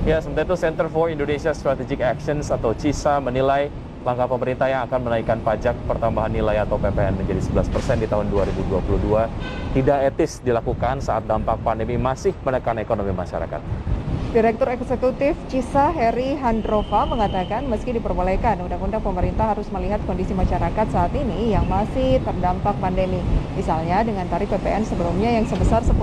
Ya, sementara itu Center for Indonesia Strategic Actions atau CISA menilai langkah pemerintah yang akan menaikkan pajak pertambahan nilai atau PPN menjadi 11% di tahun 2022 tidak etis dilakukan saat dampak pandemi masih menekan ekonomi masyarakat. Direktur Eksekutif CISA Heri Handrova mengatakan meski diperbolehkan, undang-undang pemerintah harus melihat kondisi masyarakat saat ini yang masih terdampak pandemi. Misalnya dengan tarif PPN sebelumnya yang sebesar 10%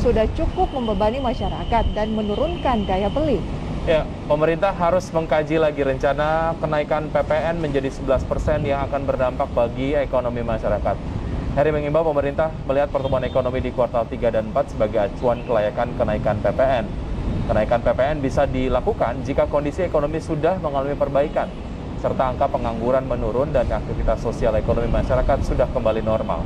sudah cukup membebani masyarakat dan menurunkan daya beli. Ya, pemerintah harus mengkaji lagi rencana kenaikan PPN menjadi 11% yang akan berdampak bagi ekonomi masyarakat. Heri mengimbau pemerintah melihat pertumbuhan ekonomi di kuartal 3 dan 4 sebagai acuan kelayakan kenaikan PPN. Kenaikan PPN bisa dilakukan jika kondisi ekonomi sudah mengalami perbaikan, serta angka pengangguran menurun dan aktivitas sosial ekonomi masyarakat sudah kembali normal.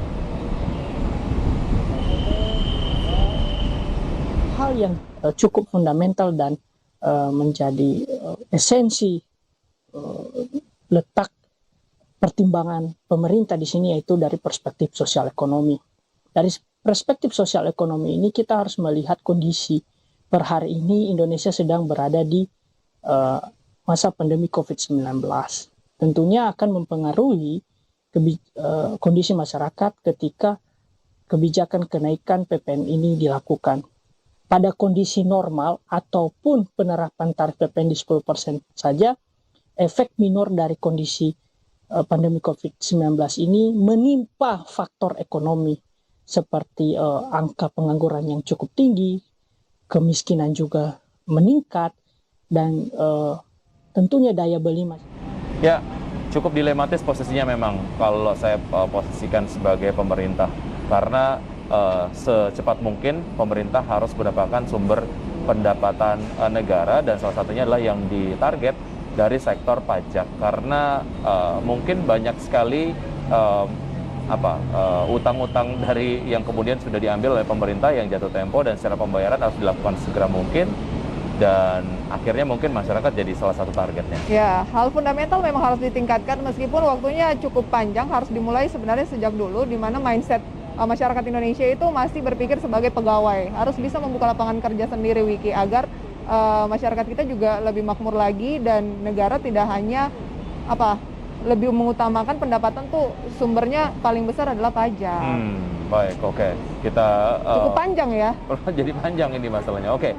Hal yang cukup fundamental dan menjadi esensi letak pertimbangan pemerintah di sini yaitu dari perspektif sosial ekonomi. Dari perspektif sosial ekonomi ini kita harus melihat kondisi per hari ini Indonesia sedang berada di masa pandemi COVID-19. Tentunya akan mempengaruhi kondisi masyarakat ketika kebijakan kenaikan PPN ini dilakukan. Pada kondisi normal ataupun penerapan tarif PPN di 10% saja, efek minor dari kondisi pandemi COVID-19 ini menimpa faktor ekonomi seperti angka pengangguran yang cukup tinggi, kemiskinan juga meningkat, dan tentunya daya beli masyarakat. Ya, cukup dilematis posisinya memang kalau saya posisikan sebagai pemerintah. Karena secepat mungkin pemerintah harus mendapatkan sumber pendapatan negara dan salah satunya adalah yang ditarget dari sektor pajak. Karena mungkin banyak sekali utang-utang dari yang kemudian sudah diambil oleh pemerintah yang jatuh tempo dan secara pembayaran harus dilakukan segera mungkin. Dan akhirnya mungkin masyarakat jadi salah satu targetnya. Ya, hal fundamental memang harus ditingkatkan meskipun waktunya cukup panjang, harus dimulai sebenarnya sejak dulu di mana mindset masyarakat Indonesia itu masih berpikir sebagai pegawai. Harus bisa membuka lapangan kerja sendiri, Wiki, agar masyarakat kita juga lebih makmur lagi dan negara tidak hanya lebih mengutamakan pendapatan tuh sumbernya paling besar adalah pajak. Baik, oke. Kita Cukup panjang ya. jadi panjang ini masalahnya. Oke.